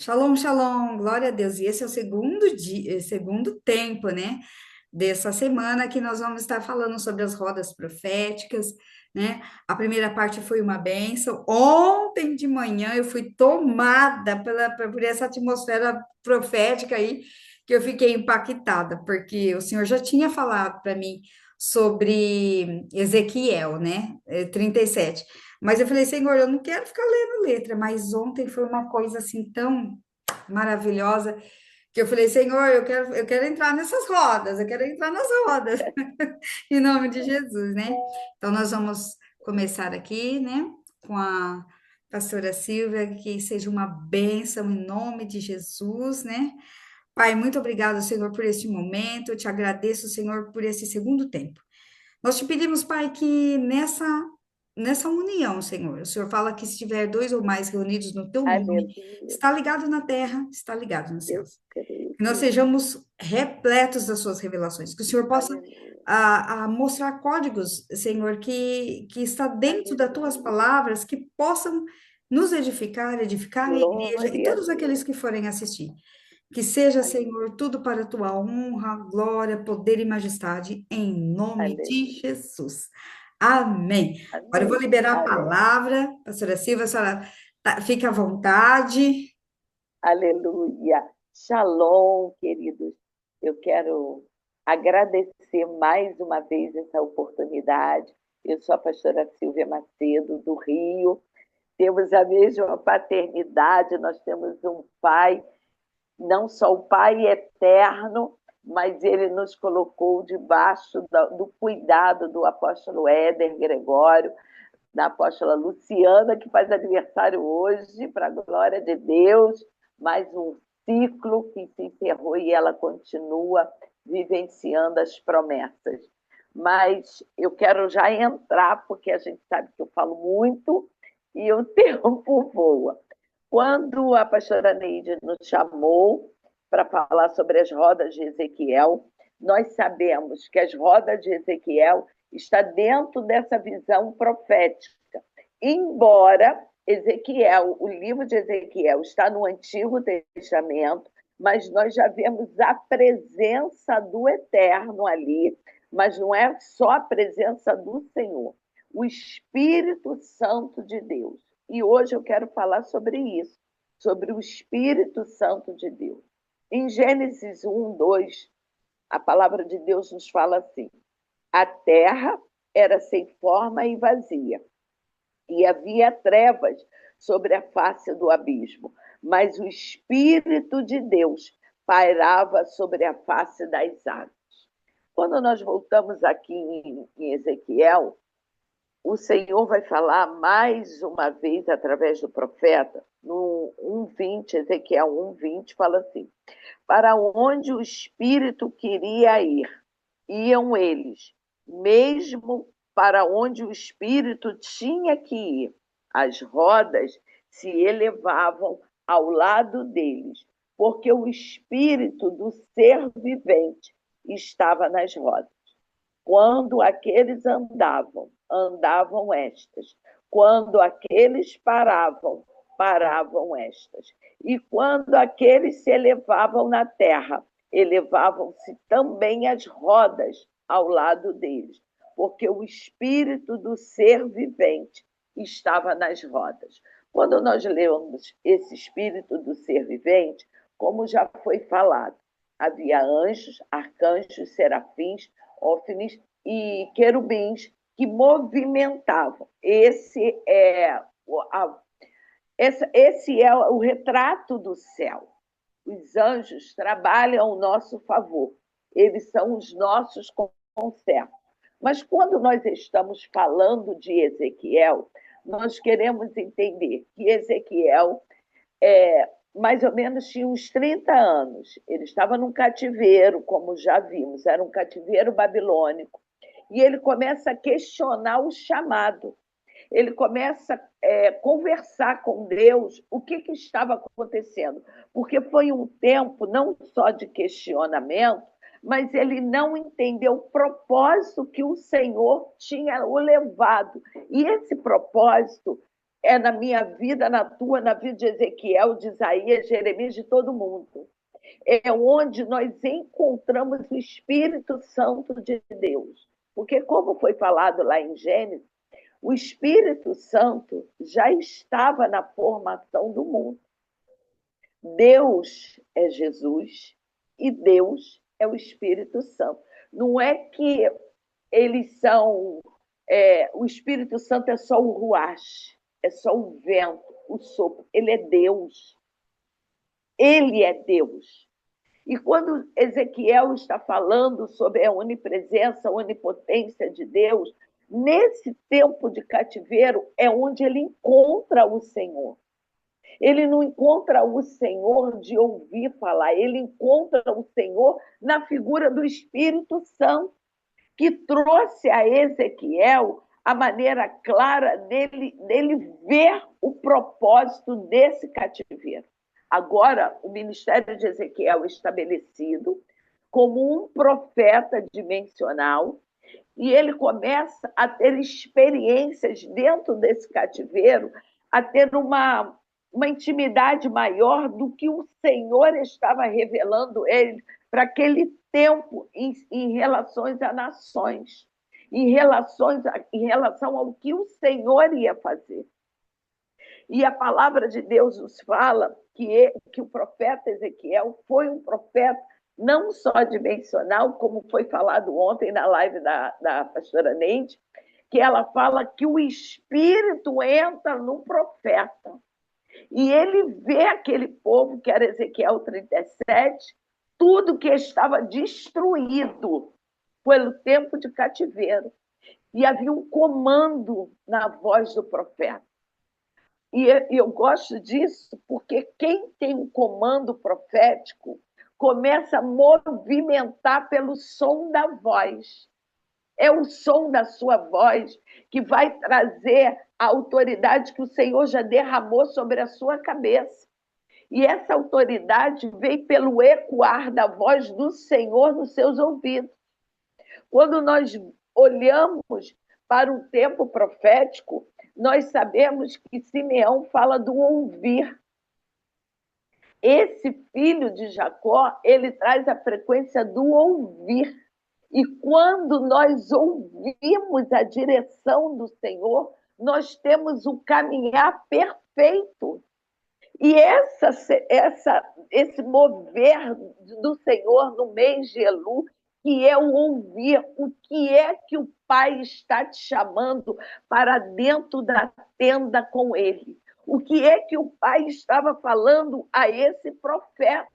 Shalom, shalom, glória a Deus. E esse é o segundo dia, segundo tempo, né, dessa semana que nós vamos estar falando sobre as rodas proféticas, né? A primeira parte foi uma bênção. Ontem de manhã eu fui tomada por essa atmosfera profética aí, que eu fiquei impactada, porque o Senhor já tinha falado para mim sobre Ezequiel, né, 37. Mas eu falei, Senhor, eu não quero ficar lendo letra, mas ontem foi uma coisa assim tão maravilhosa, que eu falei, Senhor, eu quero entrar nessas rodas, eu quero entrar nas rodas, em nome de Jesus, né? Então, nós vamos começar aqui, né, com a pastora Silvia, que seja uma bênção em nome de Jesus, né? Pai, muito obrigado, Senhor, por este momento, eu te agradeço, Senhor, por esse segundo tempo. Nós te pedimos, Pai, que nessa união, Senhor, o Senhor fala que se tiver dois ou mais reunidos no teu nome, Aleluia, está ligado na terra, está ligado nos eu céus. Que nós creio. sejamos repletos das suas revelações, que o Senhor possa Aleluia, mostrar códigos, Senhor, que está dentro das tuas aleluia. palavras, que possam nos edificar, edificar a igreja e Glória a todos Deus. aqueles que forem assistir. Que seja, Aleluia, Senhor, tudo para a tua honra, glória, poder e majestade, em nome de aleluia. Jesus. Amém. Agora eu vou Amém. liberar a Amém. palavra, pastora Silvia, a senhora fica à vontade. Aleluia. Shalom, queridos. Eu quero agradecer mais uma vez essa oportunidade. Eu sou a pastora Silvia Macedo, do Rio. Temos a mesma paternidade, nós temos um pai, não só o Pai eterno, mas ele nos colocou debaixo do cuidado do apóstolo Éder Gregório, da apóstola Luciana, que faz aniversário hoje, para a glória de Deus, mais um ciclo que se encerrou e ela continua vivenciando as promessas. Mas eu quero já entrar, porque a gente sabe que eu falo muito e o tempo voa. Quando a pastora Neide nos chamou para falar sobre as rodas de Ezequiel, nós sabemos que as rodas de Ezequiel está dentro dessa visão profética. Embora Ezequiel, o livro de Ezequiel está no Antigo Testamento, mas nós já vemos a presença do Eterno ali, mas não é só a presença do Senhor, o Espírito Santo de Deus. E hoje eu quero falar sobre isso, sobre o Espírito Santo de Deus. Em Gênesis 1, 2, a palavra de Deus nos fala assim: a terra era sem forma e vazia, e havia trevas sobre a face do abismo, mas o Espírito de Deus pairava sobre a face das águas. Quando nós voltamos aqui em Ezequiel, o Senhor vai falar mais uma vez através do profeta, no 1:20, Ezequiel 1:20, fala assim: para onde o Espírito queria ir, iam eles, mesmo para onde o Espírito tinha que ir. As rodas se elevavam ao lado deles, porque o Espírito do ser vivente estava nas rodas. Quando aqueles andavam, andavam estas. Quando aqueles paravam, paravam estas. E quando aqueles se elevavam na terra, elevavam-se também as rodas ao lado deles, porque o espírito do ser vivente estava nas rodas. Quando nós lemos esse espírito do ser vivente, como já foi falado, havia anjos, arcanjos, serafins, ófnis e querubins que movimentavam. Esse é o retrato do céu. Os anjos trabalham ao nosso favor, eles são os nossos conservos. Mas quando nós estamos falando de Ezequiel, nós queremos entender que Ezequiel mais ou menos tinha uns 30 anos. Ele estava num cativeiro, como já vimos, era um cativeiro babilônico. E ele começa a questionar o chamado. Ele começa a conversar com Deus o que estava acontecendo. Porque foi um tempo não só de questionamento, mas ele não entendeu o propósito que o Senhor tinha o levado. E esse propósito é na minha vida, na tua, na vida de Ezequiel, de Isaías, Jeremias, de todo mundo. É onde nós encontramos o Espírito Santo de Deus. Porque, como foi falado lá em Gênesis, o Espírito Santo já estava na formação do mundo. Deus é Jesus e Deus é o Espírito Santo. Não é que eles são... o Espírito Santo é só o ruach, é só o vento, o sopro. Ele é Deus. Ele é Deus. E quando Ezequiel está falando sobre a onipresença, a onipotência de Deus, nesse tempo de cativeiro é onde ele encontra o Senhor. Ele não encontra o Senhor de ouvir falar, ele encontra o Senhor na figura do Espírito Santo, que trouxe a Ezequiel a maneira clara dele ver o propósito desse cativeiro. Agora, o ministério de Ezequiel é estabelecido como um profeta dimensional, e ele começa a ter experiências dentro desse cativeiro, a ter uma intimidade maior do que o Senhor estava revelando ele para aquele tempo em relações a nações, em relação ao que o Senhor ia fazer. E a palavra de Deus nos fala que o profeta Ezequiel foi um profeta não só dimensional, como foi falado ontem na live da pastora Neide, que ela fala que o Espírito entra no profeta. E ele vê aquele povo, que era Ezequiel 37, tudo que estava destruído pelo tempo de cativeiro. E havia um comando na voz do profeta. E eu gosto disso porque quem tem um comando profético começa a movimentar pelo som da voz. É o som da sua voz que vai trazer a autoridade que o Senhor já derramou sobre a sua cabeça. E essa autoridade vem pelo ecoar da voz do Senhor nos seus ouvidos. Quando nós olhamos para um tempo profético, nós sabemos que Simeão fala do ouvir. Esse filho de Jacó, ele traz a frequência do ouvir. E quando nós ouvimos a direção do Senhor, nós temos o caminhar perfeito. E esse mover do Senhor no mês de Elul, que é o ouvir, o que é que o Pai está te chamando para dentro da tenda com ele. O que é que o Pai estava falando a esse profeta.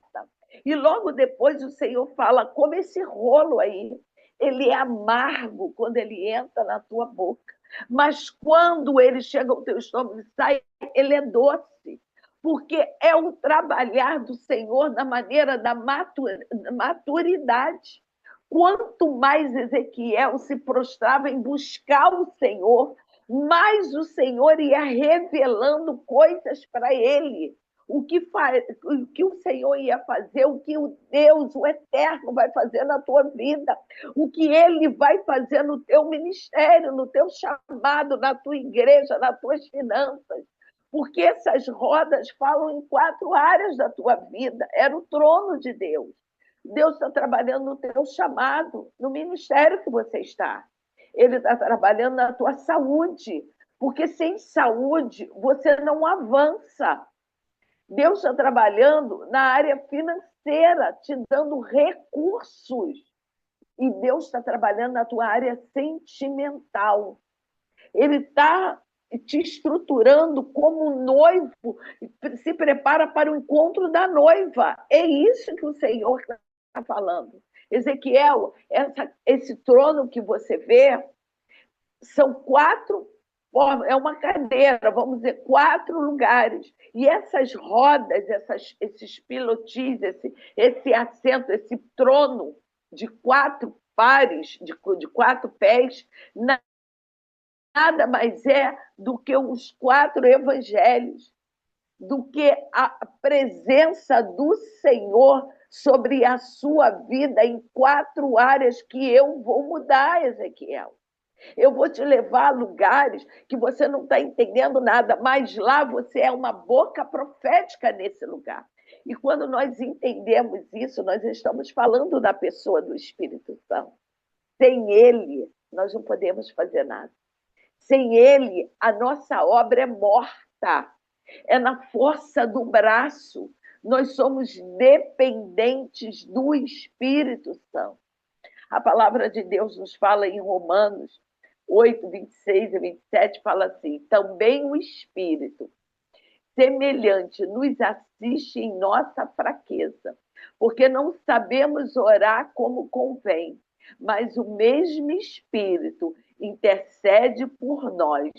E logo depois o Senhor fala, como esse rolo aí, ele é amargo quando ele entra na tua boca. Mas quando ele chega ao teu estômago e sai, ele é doce. Porque é o trabalhar do Senhor na maneira da maturidade. Quanto mais Ezequiel se prostrava em buscar o Senhor, mais o Senhor ia revelando coisas para ele. O que o Senhor ia fazer, o que o Deus, o Eterno, vai fazer na tua vida, o que Ele vai fazer no teu ministério, no teu chamado, na tua igreja, nas tuas finanças. Porque essas rodas falam em 4 áreas da tua vida. Era o trono de Deus. Deus está trabalhando no teu chamado, no ministério que você está. Ele está trabalhando na tua saúde, porque sem saúde você não avança. Deus está trabalhando na área financeira, te dando recursos. E Deus está trabalhando na tua área sentimental. Ele está te estruturando como noivo, se prepara para o encontro da noiva. É isso que o Senhor está falando. Ezequiel, esse trono que você vê, são 4 formas, é uma cadeira, vamos dizer, 4 lugares. E essas rodas, esses pilotis, esse assento, esse trono de 4 pares, de 4 pés, nada mais é do que os 4 evangelhos, do que a presença do Senhor sobre a sua vida em 4 áreas que eu vou mudar, Ezequiel. Eu vou te levar a lugares que você não está entendendo nada, mas lá você é uma boca profética nesse lugar. E quando nós entendemos isso, nós estamos falando da pessoa do Espírito Santo. Sem ele, nós não podemos fazer nada. Sem ele, a nossa obra é morta. É na força do braço. Nós somos dependentes do Espírito Santo. A palavra de Deus nos fala em Romanos 8, 26 e 27, fala assim: também o Espírito semelhante nos assiste em nossa fraqueza, porque não sabemos orar como convém, mas o mesmo Espírito intercede por nós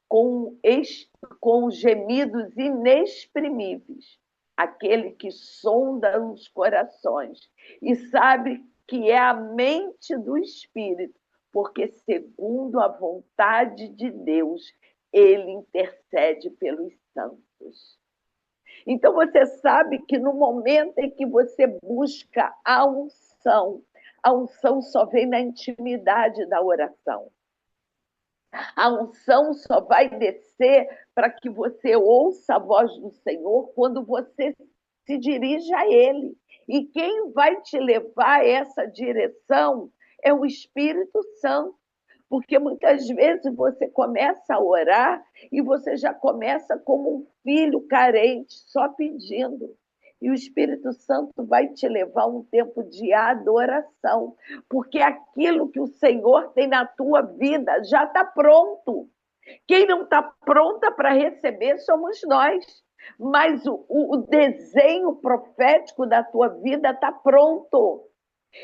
com, com gemidos inexprimíveis. Aquele que sonda os corações e sabe que é a mente do Espírito, porque, segundo a vontade de Deus, ele intercede pelos santos. Então, você sabe que no momento em que você busca a unção só vem na intimidade da oração. A unção só vai descer para que você ouça a voz do Senhor quando você se dirige a Ele. E quem vai te levar a essa direção é o Espírito Santo. Porque muitas vezes você começa a orar e você já começa como um filho carente, só pedindo. E o Espírito Santo vai te levar a um tempo de adoração, porque aquilo que o Senhor tem na tua vida já está pronto. Quem não está pronta para receber somos nós. Mas o desenho profético da tua vida está pronto.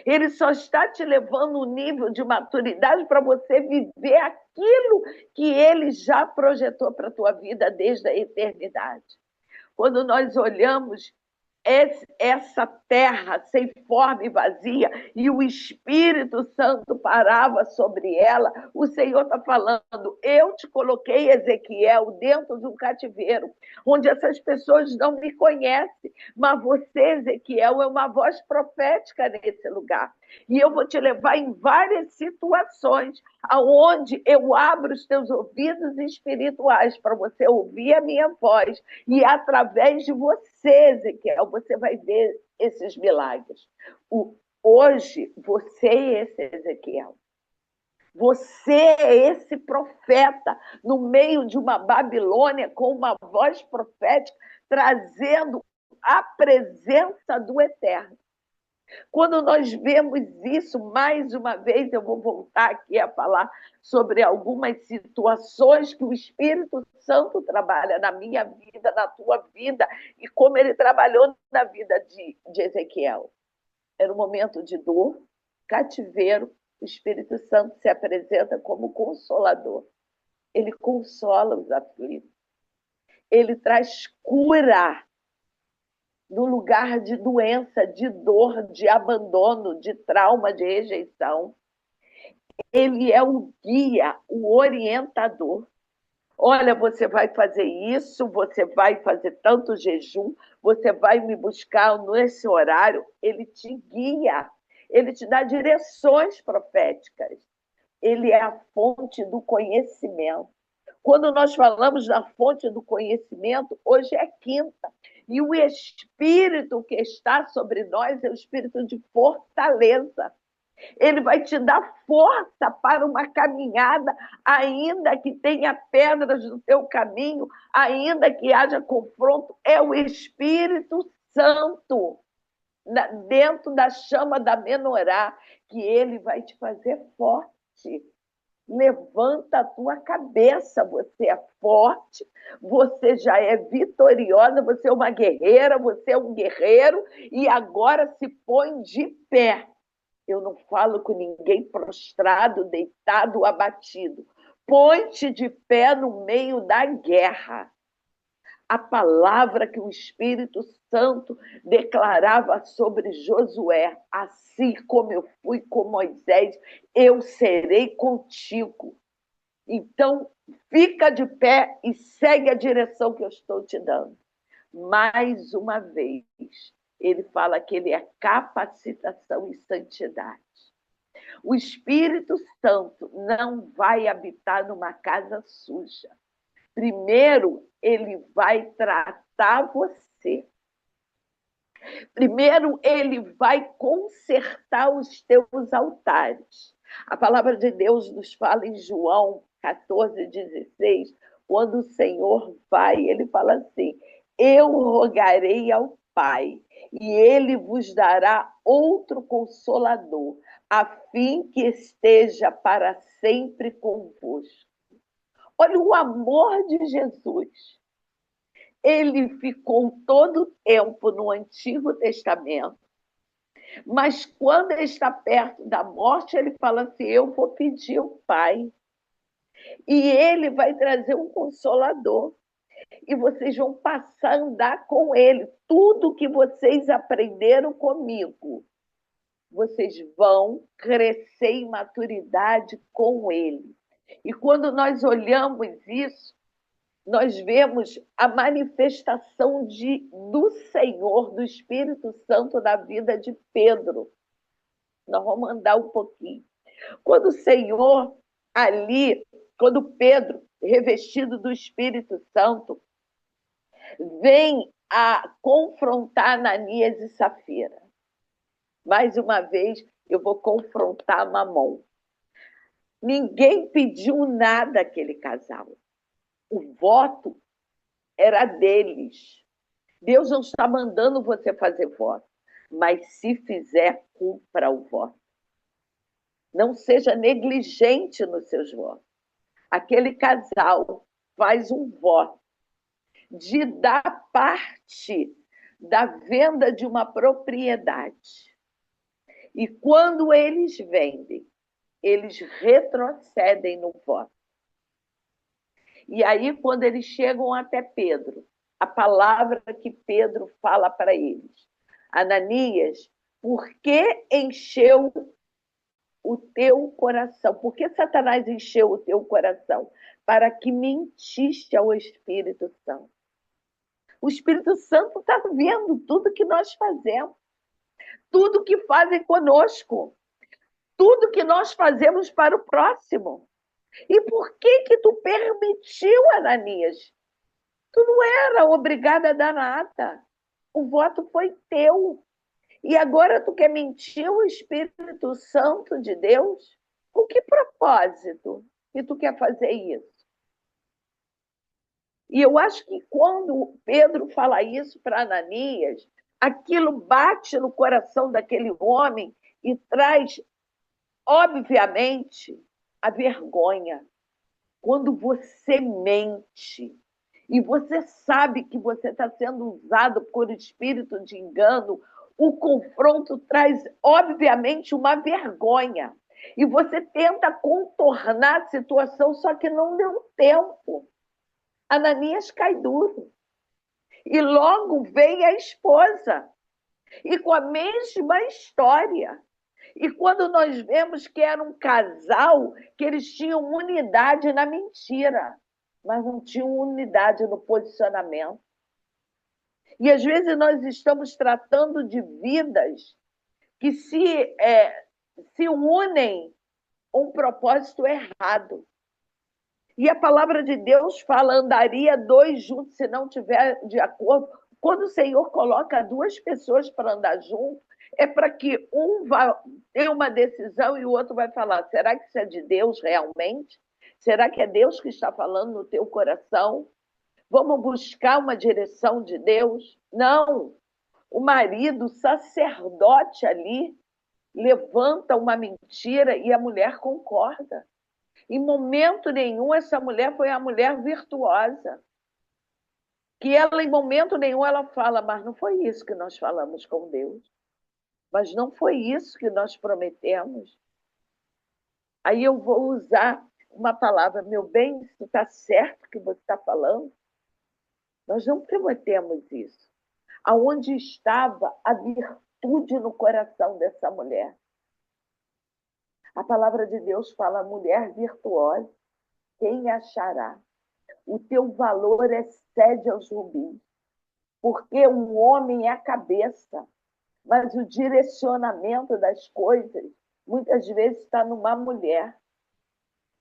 Ele só está te levando um nível de maturidade para você viver aquilo que ele já projetou para a tua vida desde a eternidade. Quando nós olhamos essa terra sem forma e vazia, e o Espírito Santo parava sobre ela, o Senhor está falando: eu te coloquei, Ezequiel, dentro de um cativeiro, onde essas pessoas não me conhecem, mas você, Ezequiel, é uma voz profética nesse lugar. E eu vou te levar em várias situações aonde eu abro os teus ouvidos espirituais para você ouvir a minha voz. E através de você, Ezequiel, você vai ver esses milagres. Hoje, você é esse Ezequiel. Você é esse profeta no meio de uma Babilônia com uma voz profética, trazendo a presença do Eterno. Quando nós vemos isso, mais uma vez, eu vou voltar aqui a falar sobre algumas situações que o Espírito Santo trabalha na minha vida, na tua vida, e como ele trabalhou na vida de Ezequiel. Era um momento de dor, cativeiro, o Espírito Santo se apresenta como consolador. Ele consola os aflitos. Ele traz cura no lugar de doença, de dor, de abandono, de trauma, de rejeição. Ele é o guia, o orientador. Olha, você vai fazer isso, você vai fazer tanto jejum, você vai me buscar nesse horário. Ele te guia, ele te dá direções proféticas. Ele é a fonte do conhecimento. Quando nós falamos da fonte do conhecimento, hoje é quinta. E o Espírito que está sobre nós é o Espírito de fortaleza. Ele vai te dar força para uma caminhada, ainda que tenha pedras no teu caminho, ainda que haja confronto. É o Espírito Santo, dentro da chama da menorá, que ele vai te fazer forte. Levanta a tua cabeça, você é forte, você já é vitoriosa, você é uma guerreira, você é um guerreiro, e agora se põe de pé. Eu não falo com ninguém prostrado, deitado, abatido. Põe-te de pé no meio da guerra. A palavra que o Espírito Santo declarava sobre Josué: assim como eu fui com Moisés, eu serei contigo. Então, fica de pé e segue a direção que eu estou te dando. Mais uma vez, ele fala que ele é capacitação e santidade. O Espírito Santo não vai habitar numa casa suja. Primeiro, ele vai tratar você. Primeiro, ele vai consertar os teus altares. A palavra de Deus nos fala em João 14:16, quando o Senhor vai, ele fala assim: eu rogarei ao Pai, e ele vos dará outro consolador, a fim que esteja para sempre convosco. Olha o amor de Jesus. Ele ficou todo o tempo no Antigo Testamento, mas quando ele está perto da morte, ele fala assim: eu vou pedir ao Pai, e ele vai trazer um consolador, e vocês vão passar a andar com ele. Tudo que vocês aprenderam comigo, vocês vão crescer em maturidade com ele. E quando nós olhamos isso, nós vemos a manifestação do Senhor, do Espírito Santo na vida de Pedro. Nós vamos andar um pouquinho. Quando o Senhor ali, quando Pedro, revestido do Espírito Santo, vem a confrontar Ananias e Safira. Mais uma vez, eu vou confrontar Mamon. Ninguém pediu nada àquele casal. O voto era deles. Deus não está mandando você fazer voto, mas se fizer, cumpra o voto. Não seja negligente nos seus votos. Aquele casal faz um voto de dar parte da venda de uma propriedade. E quando eles vendem, eles retrocedem no voto. E aí, quando eles chegam até Pedro, a palavra que Pedro fala para eles: Ananias, por que encheu o teu coração? Por que Satanás encheu o teu coração? Para que mentiste ao Espírito Santo. O Espírito Santo está vendo tudo que nós fazemos, tudo que fazem conosco, tudo que nós fazemos para o próximo. E por que tu permitiu, Ananias? Tu não era obrigada a dar nada. O voto foi teu. E agora tu quer mentir o Espírito Santo de Deus? Com que propósito que tu quer fazer isso? E eu acho que quando Pedro fala isso para Ananias, aquilo bate no coração daquele homem e traz, obviamente, a vergonha. Quando você mente e você sabe que você está sendo usado por espírito de engano, o confronto traz, obviamente, uma vergonha. E você tenta contornar a situação, só que não deu tempo. Ananias cai duro. E logo vem a esposa. E com a mesma história. E quando nós vemos que era um casal, que eles tinham unidade na mentira, mas não tinham unidade no posicionamento. E às vezes nós estamos tratando de vidas que se unem a um propósito errado. E a palavra de Deus fala: andaria dois juntos se não tiver de acordo. Quando o Senhor coloca duas pessoas para andar junto, é para que um vá ter uma decisão e o outro vai falar: será que isso é de Deus realmente? Será que é Deus que está falando no teu coração? Vamos buscar uma direção de Deus? Não. O marido, o sacerdote ali, levanta uma mentira e a mulher concorda. Em momento nenhum, essa mulher foi a mulher virtuosa. Que ela, em momento nenhum, ela fala: mas não foi isso que nós falamos com Deus. Mas não foi isso que nós prometemos. Aí eu vou usar uma palavra: meu bem, isso está certo que você está falando? Nós não prometemos isso. Aonde estava a virtude no coração dessa mulher? A palavra de Deus fala: mulher virtuosa, quem achará? O teu valor excede aos rubins, porque um homem é a cabeça, mas o direcionamento das coisas muitas vezes está numa mulher.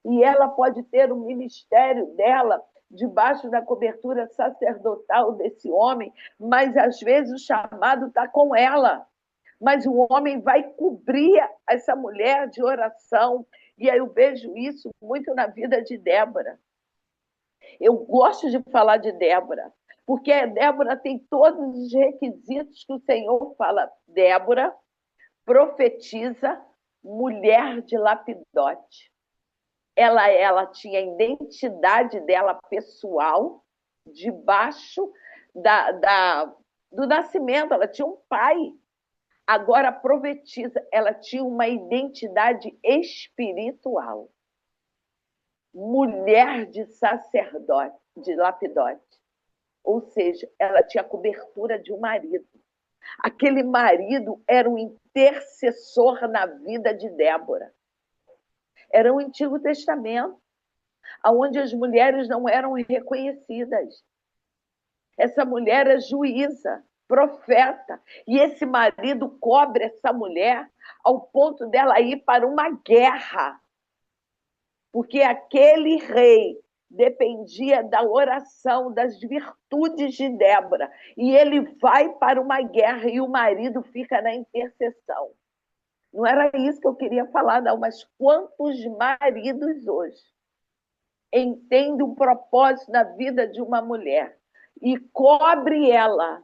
E ela pode ter o ministério dela debaixo da cobertura sacerdotal desse homem, mas às vezes o chamado está com ela. Mas o homem vai cobrir essa mulher de oração. E aí eu vejo isso muito na vida de Débora. Eu gosto de falar de Débora, porque a Débora tem todos os requisitos que o Senhor fala. Débora profetiza, mulher de Lapidote. Ela tinha a identidade dela pessoal debaixo do nascimento. Ela tinha um pai. Agora profetiza, ela tinha uma identidade espiritual. Mulher de sacerdote, de Lapidote. Ou seja, ela tinha a cobertura de um marido. Aquele marido era um intercessor na vida de Débora. Era o Antigo Testamento, onde as mulheres não eram reconhecidas. Essa mulher é juíza, profeta, e esse marido cobre essa mulher ao ponto dela ir para uma guerra, porque aquele rei dependia da oração, das virtudes de Débora, e ele vai para uma guerra e o marido fica na intercessão. Não era isso que eu queria falar, não, mas quantos maridos hoje entendem um propósito na vida de uma mulher e cobre ela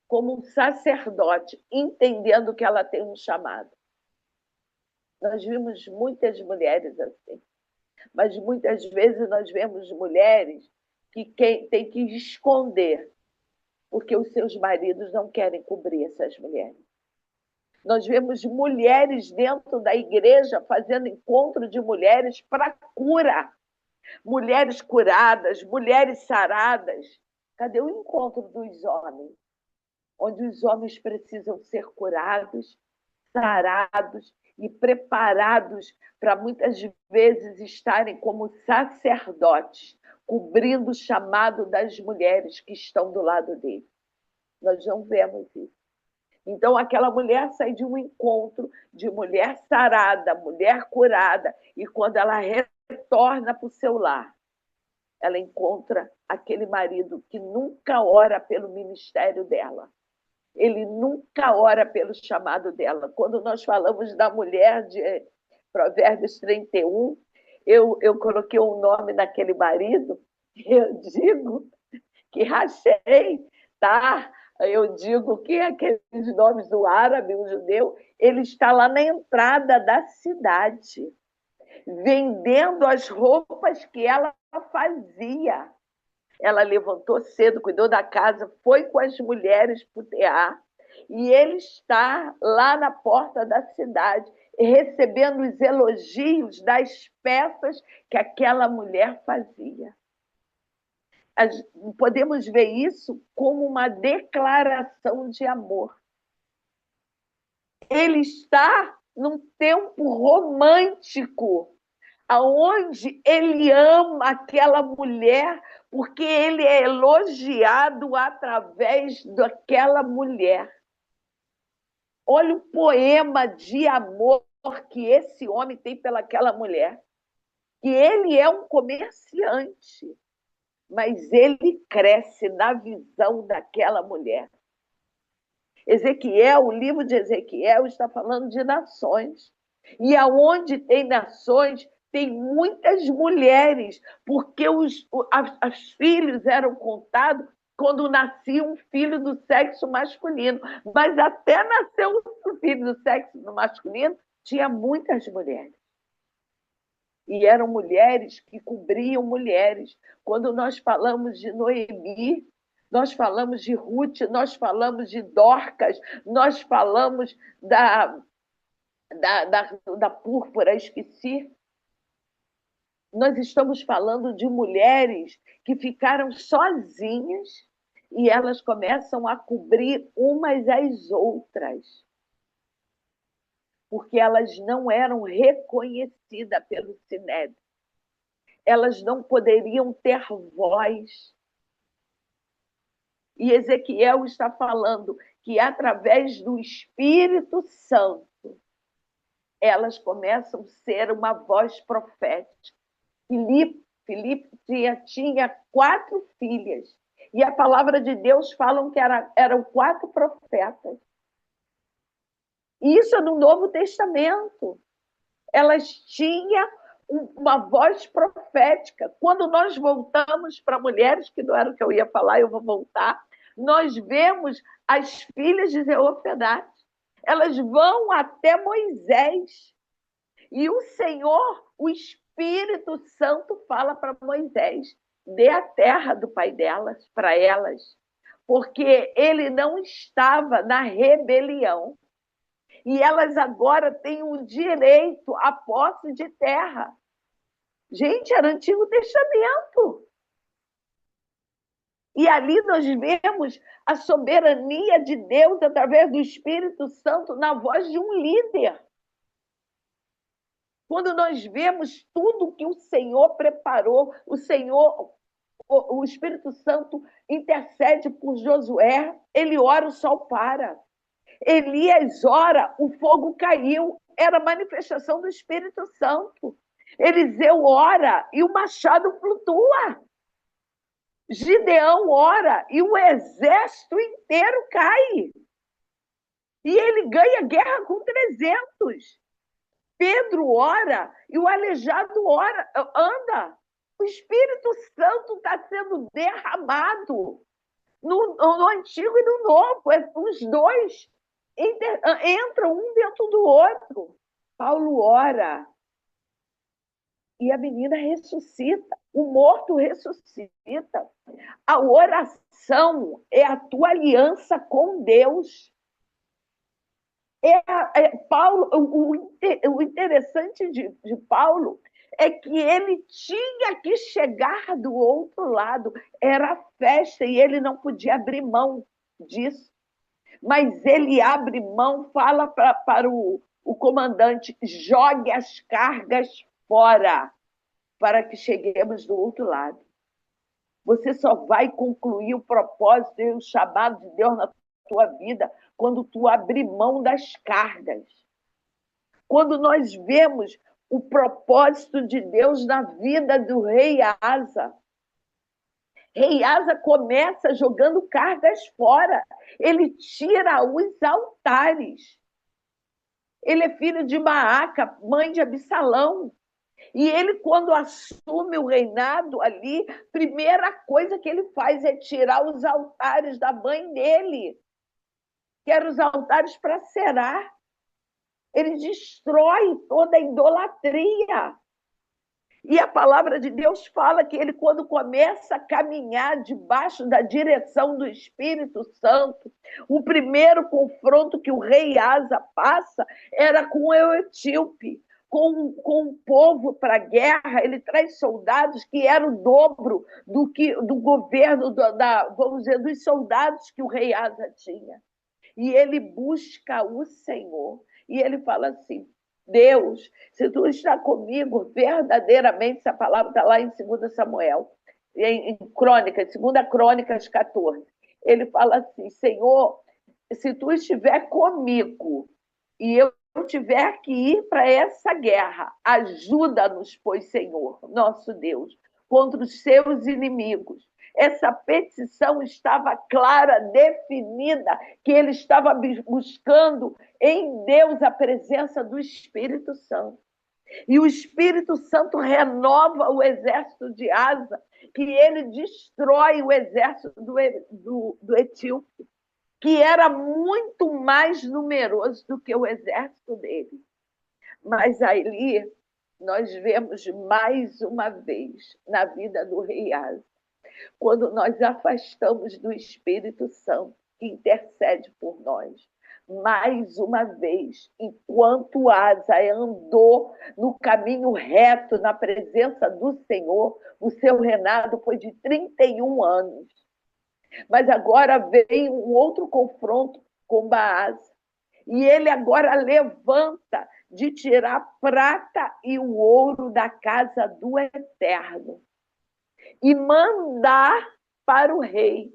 como um sacerdote, entendendo que ela tem um chamado. Nós vimos muitas mulheres assim, mas muitas vezes nós vemos mulheres que têm que esconder, porque os seus maridos não querem cobrir essas mulheres. Nós vemos mulheres dentro da igreja fazendo encontro de mulheres para cura. Mulheres curadas, mulheres saradas. Cadê o encontro dos homens? Onde os homens precisam ser curados, sarados e preparados para muitas vezes estarem como sacerdotes, cobrindo o chamado das mulheres que estão do lado dele. Nós não vemos isso. Então, aquela mulher sai de um encontro de mulher sarada, mulher curada, e quando ela retorna para o seu lar, ela encontra aquele marido que nunca ora pelo ministério dela. Ele nunca ora pelo chamado dela. Quando nós falamos da mulher de Provérbios 31, eu coloquei um nome naquele marido, eu digo que rachei, tá? Eu digo que aqueles nomes do árabe, o judeu, ele está lá na entrada da cidade, vendendo as roupas que ela fazia. Ela levantou cedo, cuidou da casa, foi com as mulheres para o tear, e ele está lá na porta da cidade, recebendo os elogios das peças que aquela mulher fazia. Podemos ver isso como uma declaração de amor. Ele está num tempo romântico, aonde ele ama aquela mulher, porque ele é elogiado através daquela mulher. Olha o poema de amor que esse homem tem pelaquela mulher. Que ele é um comerciante, mas ele cresce na visão daquela mulher. Ezequiel, o livro de Ezequiel está falando de nações. E aonde tem nações, tem muitas mulheres, porque os filhos eram contados quando nascia um filho do sexo masculino. Mas até nascer um filho do sexo masculino, tinha muitas mulheres. E eram mulheres que cobriam mulheres. Quando nós falamos de Noemi, nós falamos de Ruth, nós falamos de Dorcas, nós falamos da Púrpura, esqueci. Nós estamos falando de mulheres que ficaram sozinhas e elas começam a cobrir umas às outras, porque elas não eram reconhecidas pelo Sinédrio. Elas não poderiam ter voz. E Ezequiel está falando que, através do Espírito Santo, elas começam a ser uma voz profética. Filipe tinha 4 filhas, e a palavra de Deus fala que eram 4 profetas. Isso é no Novo Testamento. Elas tinham uma voz profética. Quando nós voltamos para mulheres, que não era o que eu ia falar, eu vou voltar, nós vemos as filhas de Zeofedate. Elas vão até Moisés. E o Senhor, o Espírito Santo, fala para Moisés: dê a terra do pai delas para elas, porque ele não estava na rebelião. E elas agora têm o direito à posse de terra. Gente, era Antigo Testamento. E ali nós vemos a soberania de Deus através do Espírito Santo na voz de um líder. Quando nós vemos tudo que o Senhor preparou, o Espírito Santo intercede por Josué, ele ora, o sol para. Elias ora, o fogo caiu, era manifestação do Espírito Santo. Eliseu ora e o machado flutua. Gideão ora e o exército inteiro cai. E ele ganha guerra com 300. Pedro ora e o aleijado anda. O Espírito Santo está sendo derramado no Antigo e no Novo. Os dois entram um dentro do outro. Paulo ora e a menina ressuscita. O morto ressuscita. A oração é a tua aliança com Deus. Paulo, o interessante de Paulo é que ele tinha que chegar do outro lado. Era festa e ele não podia abrir mão disso. Mas ele abre mão, fala para o comandante: jogue as cargas fora para que cheguemos do outro lado. Você só vai concluir o propósito e o chamado de Deus na tua vida quando tu abrir mão das cargas. Quando nós vemos o propósito de Deus na vida do rei Asa. Rei Asa começa jogando cargas fora. Ele tira os altares. Ele é filho de Maaca, mãe de Absalão. E ele, quando assume o reinado ali, primeira coisa que ele faz é tirar os altares da mãe dele, que eram os altares para Será. Ele destrói toda a idolatria. E a palavra de Deus fala que ele, quando começa a caminhar debaixo da direção do Espírito Santo, o primeiro confronto que o rei Asa passa era com o etíope, com o povo para a guerra. Ele traz soldados que eram o dobro do governo, vamos dizer, dos soldados que o rei Asa tinha. E ele busca o Senhor. E ele fala assim: Deus, se tu está comigo, verdadeiramente, essa palavra está lá em 2 Samuel, em Crônicas, 2 Crônicas 14. Ele fala assim: Senhor, se tu estiver comigo e eu tiver que ir para essa guerra, ajuda-nos, pois, Senhor, nosso Deus, contra os seus inimigos. Essa petição estava clara, definida, que ele estava buscando em Deus a presença do Espírito Santo. E o Espírito Santo renova o exército de Asa, que ele destrói o exército do etíope, que era muito mais numeroso do que o exército dele. Mas ali nós vemos mais uma vez na vida do rei Asa, quando nós afastamos do Espírito Santo, que intercede por nós, mais uma vez, enquanto Asa andou no caminho reto, na presença do Senhor, o seu reinado foi de 31 anos. Mas agora vem um outro confronto com Baasa. E ele agora levanta de tirar a prata e o ouro da casa do Eterno e mandar para o rei,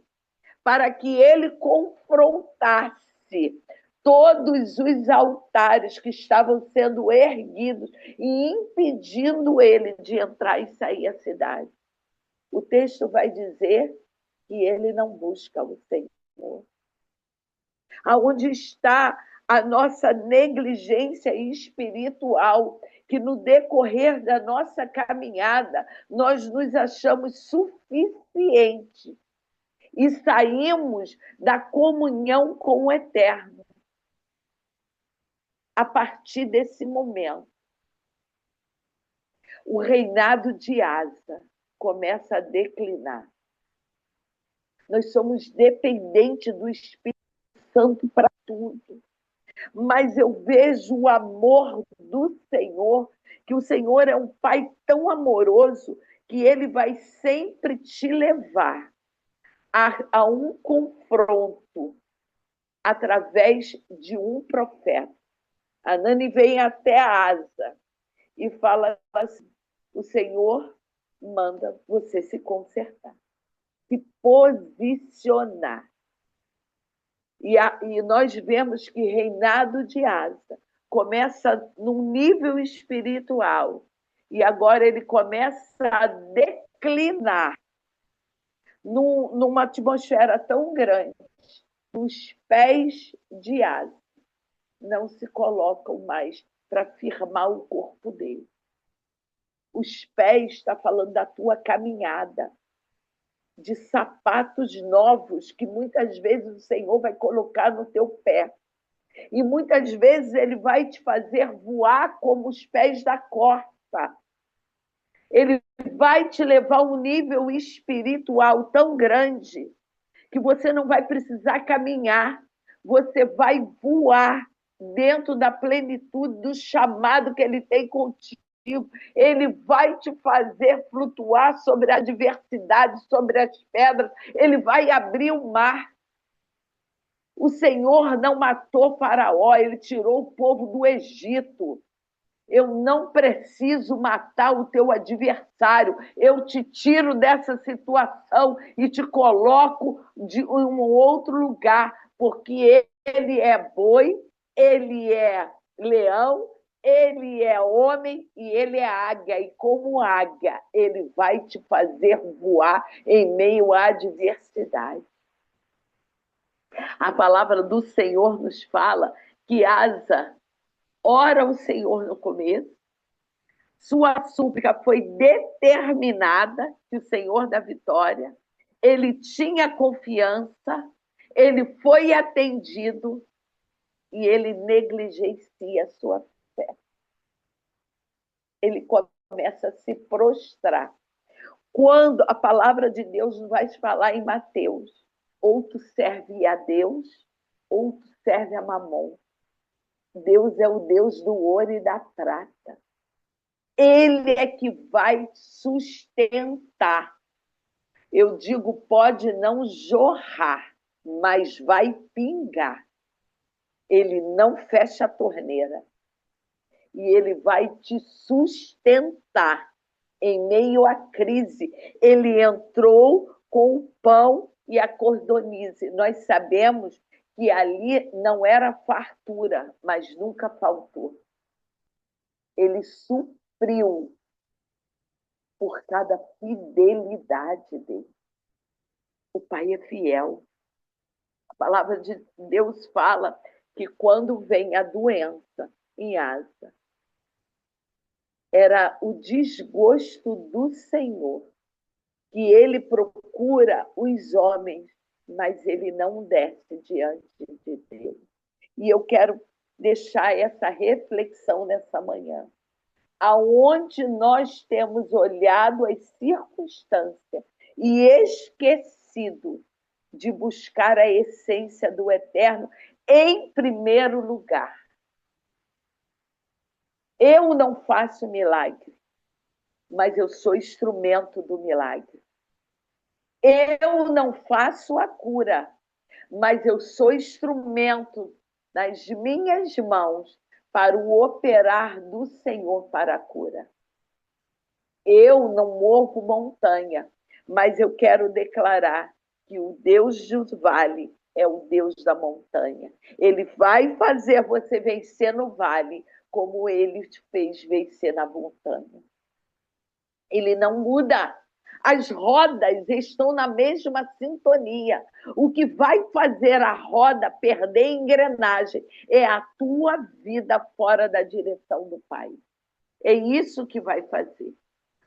para que ele confrontasse todos os altares que estavam sendo erguidos e impedindo ele de entrar e sair da cidade. O texto vai dizer que ele não busca o Senhor. Aonde está a nossa negligência espiritual, que no decorrer da nossa caminhada nós nos achamos suficientes e saímos da comunhão com o Eterno. A partir desse momento, o reinado de Asa começa a declinar. Nós somos dependentes do Espírito Santo para tudo. Mas eu vejo o amor do Senhor, que o Senhor é um Pai tão amoroso que Ele vai sempre te levar a um confronto através de um profeta. Anani vem até a Asa e fala assim, o Senhor manda você se consertar, se posicionar. E nós vemos que reinado de Asa começa num nível espiritual e agora ele começa a declinar numa atmosfera tão grande. Os pés de Asa não se colocam mais para firmar o corpo dele. Os pés está falando da tua caminhada, de sapatos novos que muitas vezes o Senhor vai colocar no teu pé. E muitas vezes ele vai te fazer voar como os pés da corça. Ele vai te levar a um nível espiritual tão grande que você não vai precisar caminhar, você vai voar dentro da plenitude do chamado que ele tem contigo. Ele vai te fazer flutuar sobre a adversidade, sobre as pedras, ele vai abrir o mar. O Senhor não matou Faraó, ele tirou o povo do Egito. Eu não preciso matar o teu adversário, eu te tiro dessa situação e te coloco de um outro lugar, porque ele é boi, ele é leão, ele é homem e ele é águia, e como águia, ele vai te fazer voar em meio à adversidade. A palavra do Senhor nos fala que Asa ora ao Senhor no começo, sua súplica foi determinada, que o Senhor da vitória, ele tinha confiança, ele foi atendido e ele negligencia a sua fé. Ele começa a se prostrar. Quando a palavra de Deus nos vai falar em Mateus, ou tu serve a Deus, ou tu serve a Mamon. Deus é o Deus do ouro e da prata. Ele é que vai sustentar. Eu digo, pode não jorrar, mas vai pingar. Ele não fecha a torneira. E ele vai te sustentar em meio à crise. Ele entrou com o pão e a cordonize. Nós sabemos que ali não era fartura, mas nunca faltou. Ele supriu por cada fidelidade dele. O Pai é fiel. A palavra de Deus fala que quando vem a doença em Asa, era o desgosto do Senhor, que ele procura os homens, mas ele não desce diante de Deus. E eu quero deixar essa reflexão nessa manhã. Aonde nós temos olhado as circunstâncias e esquecido de buscar a essência do eterno em primeiro lugar. Eu não faço milagre, mas eu sou instrumento do milagre. Eu não faço a cura, mas eu sou instrumento nas minhas mãos para o operar do Senhor para a cura. Eu não movo montanha, mas eu quero declarar que o Deus dos vales é o Deus da montanha. Ele vai fazer você vencer no vale, como ele te fez vencer na montanha. Ele não muda. As rodas estão na mesma sintonia. O que vai fazer a roda perder engrenagem é a tua vida fora da direção do Pai. É isso que vai fazer.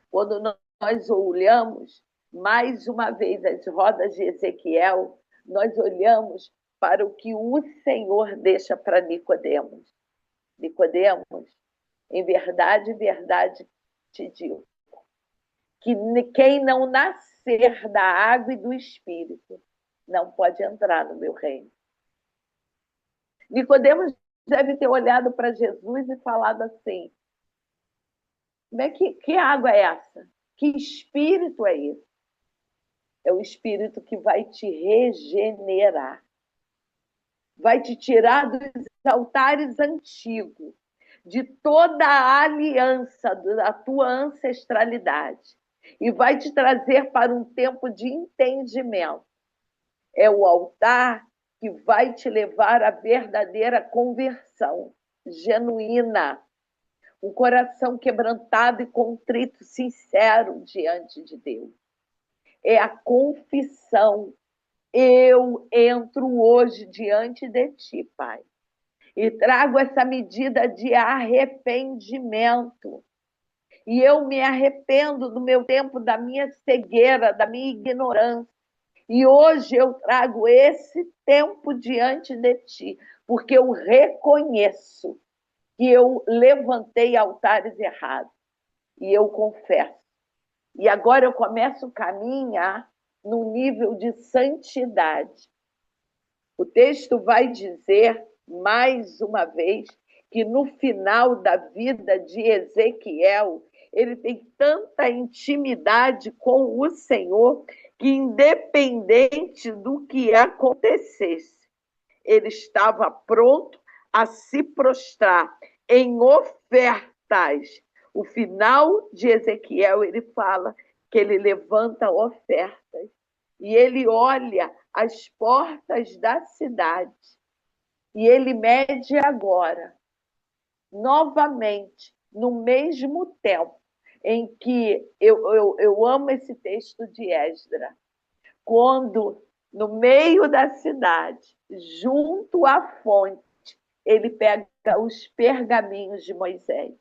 Quando nós olhamos, mais uma vez, as rodas de Ezequiel, nós olhamos para o que o Senhor deixa para Nicodemos. Nicodemos, em verdade te digo, que quem não nascer da água e do Espírito não pode entrar no meu reino. Nicodemos deve ter olhado para Jesus e falado assim: que água é essa? Que espírito é esse? É o espírito que vai te regenerar, vai te tirar dos altares antigos, de toda a aliança da tua ancestralidade, e vai te trazer para um tempo de entendimento. É o altar que vai te levar à verdadeira conversão genuína, um coração quebrantado e contrito, sincero diante de Deus. É a confissão. Eu entro hoje diante de ti, Pai, e trago essa medida de arrependimento. E eu me arrependo do meu tempo, da minha cegueira, da minha ignorância. E hoje eu trago esse tempo diante de ti, porque eu reconheço que eu levantei altares errados. E eu confesso. E agora eu começo a caminhar no nível de santidade. O texto vai dizer, mais uma vez, que no final da vida de Ezequiel, ele tem tanta intimidade com o Senhor que, independente do que acontecesse, ele estava pronto a se prostrar em ofertas. O final de Ezequiel, ele fala que ele levanta ofertas e ele olha as portas da cidade e ele mede agora, novamente, no mesmo tempo em que eu amo esse texto de Esdras, quando no meio da cidade, junto à fonte, ele pega os pergaminhos de Moisés.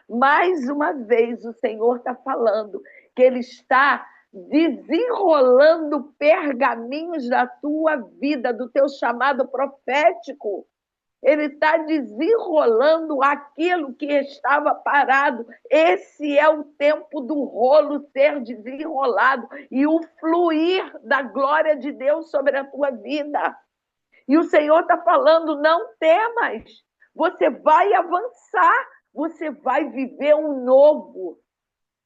Mais uma vez o Senhor está falando que ele está desenrolando pergaminhos da tua vida, do teu chamado profético. Ele está desenrolando aquilo que estava parado. Esse é o tempo do rolo ser desenrolado e o fluir da glória de Deus sobre a tua vida. E o Senhor está falando, não temas, você vai avançar, você vai viver um novo,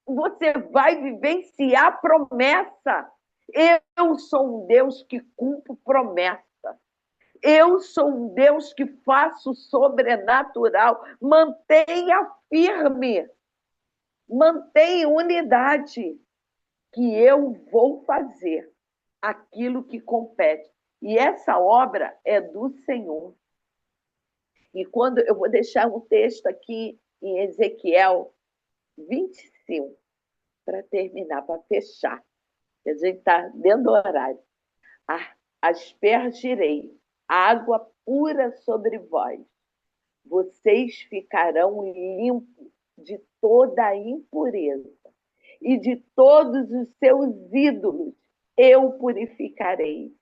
você vai vivenciar a promessa. Eu sou um Deus que cumpro promessa. Eu sou um Deus que faço sobrenatural. Mantenha firme, mantenha unidade, que eu vou fazer aquilo que compete. E essa obra é do Senhor. E quando eu vou deixar um texto aqui em Ezequiel 25, para terminar, para fechar. A gente está dentro do horário. Aspergirei água pura sobre vós. Vocês ficarão limpos de toda a impureza. E de todos os seus ídolos eu purificarei.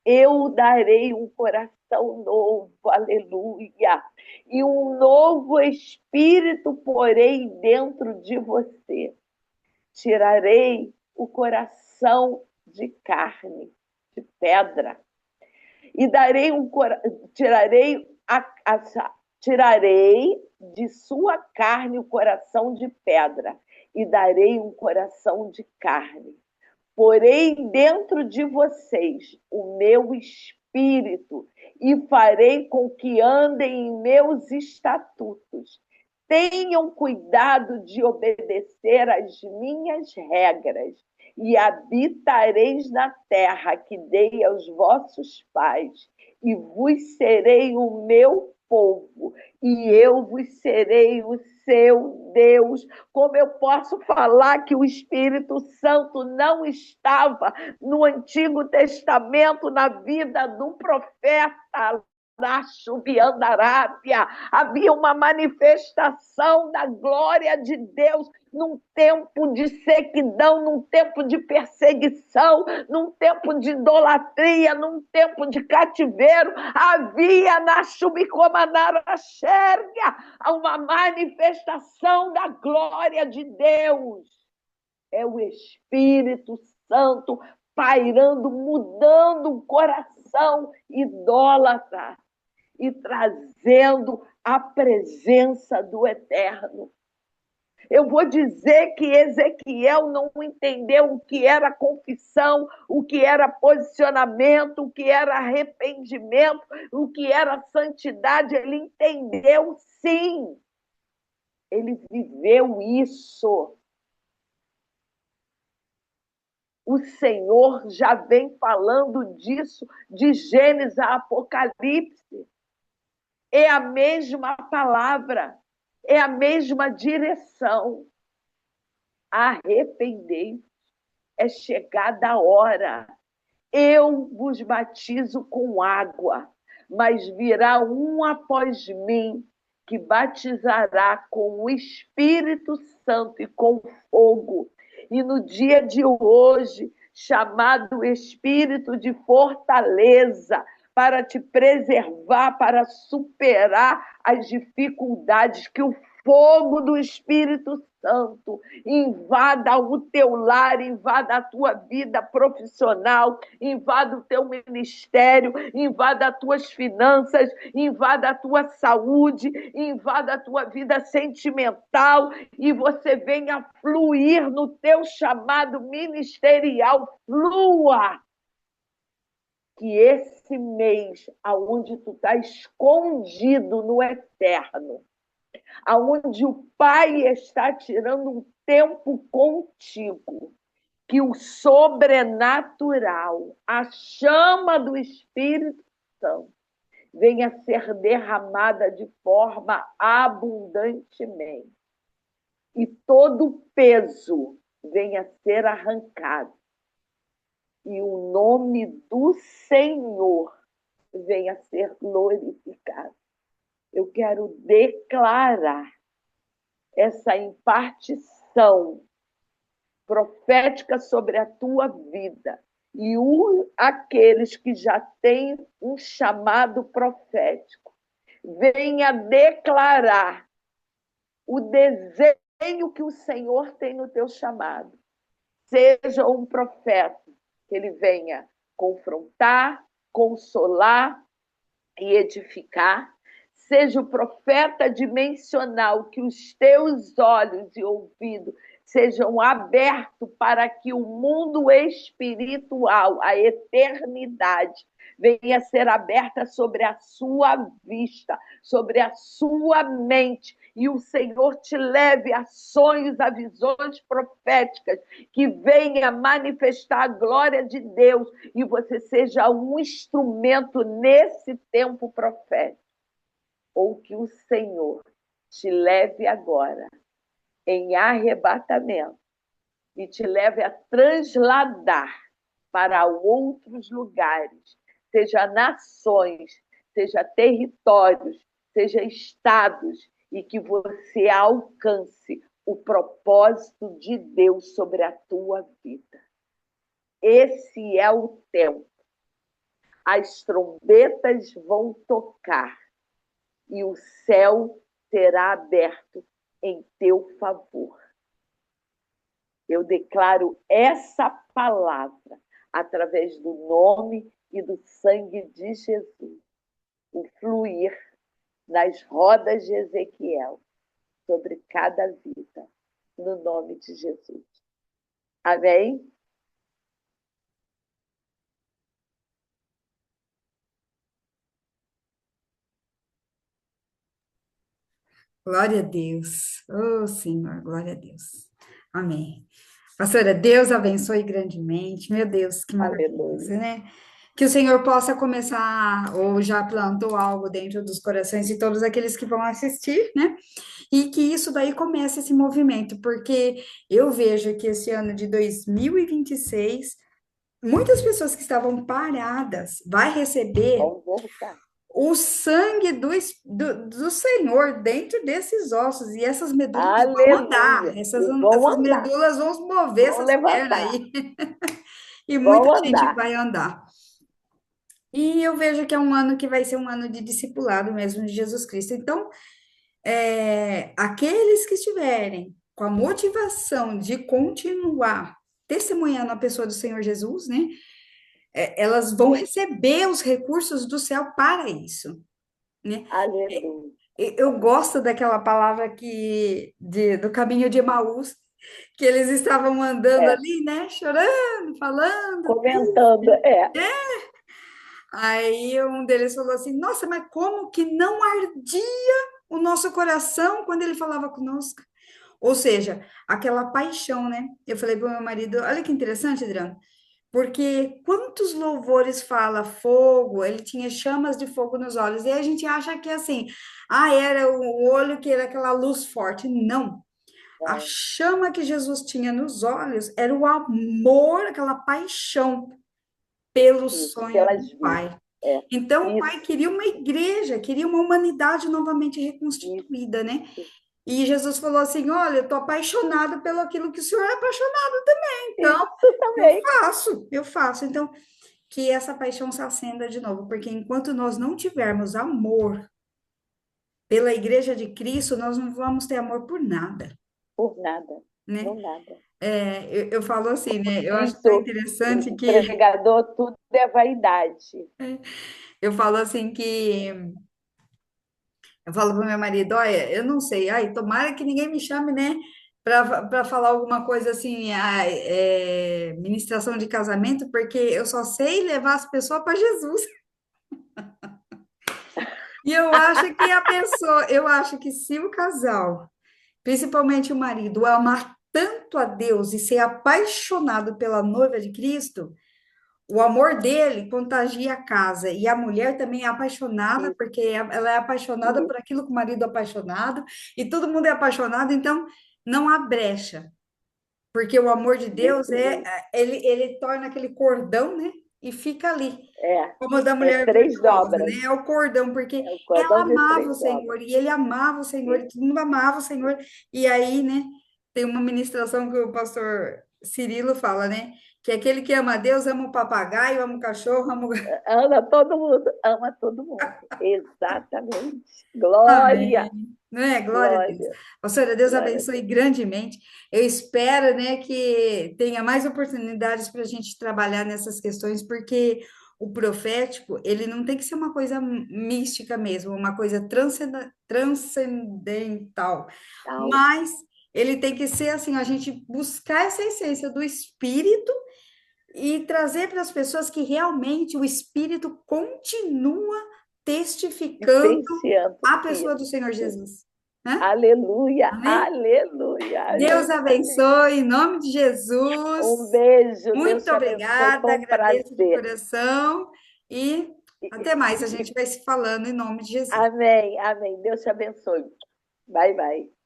Eu darei um coração novo, aleluia. E um novo espírito porei dentro de você. Tirarei o coração de carne, de pedra. E darei tirarei de sua carne o coração de pedra. E darei um coração de carne. Porei dentro de vocês o meu espírito e farei com que andem em meus estatutos. Tenham cuidado de obedecer às minhas regras e habitareis na terra que dei aos vossos pais, e vos serei o meu povo, e eu vos serei o seu Deus. Como eu posso falar que o Espírito Santo não estava no Antigo Testamento na vida do profeta na Arábia? Havia uma manifestação da glória de Deus num tempo de sequidão, num tempo de perseguição, num tempo de idolatria, num tempo de cativeiro. Havia na Xubicomanaraxérgia uma manifestação da glória de Deus. É o Espírito Santo pairando, mudando o coração idólatra e trazendo a presença do Eterno. Eu vou dizer que Ezequiel não entendeu o que era confissão, o que era posicionamento, o que era arrependimento, o que era santidade. Ele entendeu, sim. Ele viveu isso. O Senhor já vem falando disso, de Gênesis a Apocalipse. É a mesma palavra, é a mesma direção. Arrependei, é chegada a hora. Eu vos batizo com água, mas virá um após mim que batizará com o Espírito Santo e com fogo. E no dia de hoje, chamado Espírito de fortaleza, para te preservar, para superar as dificuldades, que o fogo do Espírito Santo invada o teu lar, invada a tua vida profissional, invada o teu ministério, invada as tuas finanças, invada a tua saúde, invada a tua vida sentimental, e você venha fluir no teu chamado ministerial. Flua! Que esse mês, aonde tu está escondido no eterno, aonde o Pai está tirando um tempo contigo, que o sobrenatural, a chama do Espírito Santo, venha ser derramada de forma abundantemente, e todo o peso venha ser arrancado, e o nome do Senhor venha ser glorificado. Eu quero declarar essa impartição profética sobre a tua vida, e aqueles que já têm um chamado profético, venha declarar o desenho que o Senhor tem no teu chamado. Seja um profeta, que ele venha confrontar, consolar e edificar. Seja o profeta dimensional, que os teus olhos e ouvidos sejam abertos para que o mundo espiritual, a eternidade, venha a ser aberta sobre a sua vista, sobre a sua mente, e o Senhor te leve a sonhos, a visões proféticas, que venha manifestar a glória de Deus, e você seja um instrumento nesse tempo profético. Ou que o Senhor te leve agora em arrebatamento e te leve a transladar para outros lugares, seja nações, seja territórios, seja estados, e que você alcance o propósito de Deus sobre a tua vida. Esse é o tempo. As trombetas vão tocar e o céu será aberto em teu favor. Eu declaro essa palavra através do nome e do sangue de Jesus, o fluir nas rodas de Ezequiel sobre cada vida, no nome de Jesus. Amém? Glória a Deus. Oh, Senhor, glória a Deus. Amém. Pastora, Deus abençoe grandemente. Meu Deus, que maravilhoso, Aleluia. né? Que o Senhor possa começar, ou já plantou algo dentro dos corações de todos aqueles que vão assistir, né? E que isso daí comece esse movimento, porque eu vejo que esse ano de 2026, muitas pessoas que estavam paradas vai receber Vamos voltar. o sangue do Senhor dentro desses ossos, e essas medulas vão andar, Aleluia. essas, E vão essas andar, medulas vão se mover, vão essas pernas levantar, aí, e muita vão gente andar. vai andar. E eu vejo que é um ano que vai ser um ano de discipulado mesmo de Jesus Cristo. Então, aqueles que estiverem com a motivação de continuar testemunhando a pessoa do Senhor Jesus, né? Elas vão receber os recursos do céu para isso, né? Aleluia. Eu gosto daquela palavra do caminho de Emaús, que eles estavam andando É, ali, né? Chorando, falando. comentando, Aí um deles falou assim: Nossa, mas como que não ardia o nosso coração quando ele falava conosco? Ou seja, aquela paixão, né? Eu falei para o meu marido: Olha que interessante, Adriano, porque quantos louvores fala fogo, ele tinha chamas de fogo nos olhos, e a gente acha que assim, era o olho que era aquela luz forte. Não. A não, chama que Jesus tinha nos olhos era o amor, aquela paixão pelo isso, sonho pelas do vidas. Pai. É, Então, o Pai isso, queria uma igreja, queria uma humanidade novamente isso, reconstituída, né? E Jesus falou assim: Olha, eu estou apaixonado pelo aquilo que o Senhor é apaixonado também. Então, isso também. eu faço. Então, que essa paixão se acenda de novo, porque enquanto nós não tivermos amor pela igreja de Cristo, nós não vamos ter amor por nada, Por nada, né? não nada. Eu falo assim, né? Eu acho tão Isso, interessante o que pregador, tudo é vaidade. eu falo assim que eu falo para meu marido, olha, eu não sei, tomara que ninguém me chame, né, para falar alguma coisa assim, ministração de casamento, porque eu só sei levar as pessoas para Jesus. E eu acho que se o casal, principalmente o marido, amar tanto a Deus e ser apaixonado pela noiva de Cristo, o amor dele contagia a casa. E a mulher também é apaixonada, Isso, porque ela é apaixonada por isso, aquilo que o marido é apaixonado, e todo mundo é apaixonado, então não há brecha. Porque o amor de Deus desse jeito. ele torna aquele cordão, né? E fica ali. É, Como o da é mulher três virtuosa, dobras. né? É o cordão, porque É o ela cordão de amava o três Senhor, dobras. e ele amava o Senhor, e Isso, todo mundo amava o Senhor. E aí, né, tem uma ministração que o pastor Cirilo fala, né? Que aquele que ama a Deus ama o papagaio, ama o cachorro, ama o... ama todo mundo. Exatamente. Amém. Glória, Não é? Glória a Deus. glória, Pastora, Deus glória a abençoe Deus. grandemente. Eu espero, né, que tenha mais oportunidades para a gente trabalhar nessas questões, porque o profético, ele não tem que ser uma coisa mística mesmo, uma coisa transcendental, Tal. mas ele tem que ser assim, a gente buscar essa essência do Espírito e trazer para as pessoas que realmente o Espírito continua testificando Vivenciando a pessoa do isso. Senhor Jesus, né? Aleluia, Amém? aleluia. Deus Amém, amém. abençoe, em nome de Um Jesus. beijo, Deus Muito te abençoe, foi obrigada, um agradeço de prazer. coração e E- até mais. A gente e- vai se falando em nome de Jesus. Amém, amém. Deus te abençoe. Bye, bye.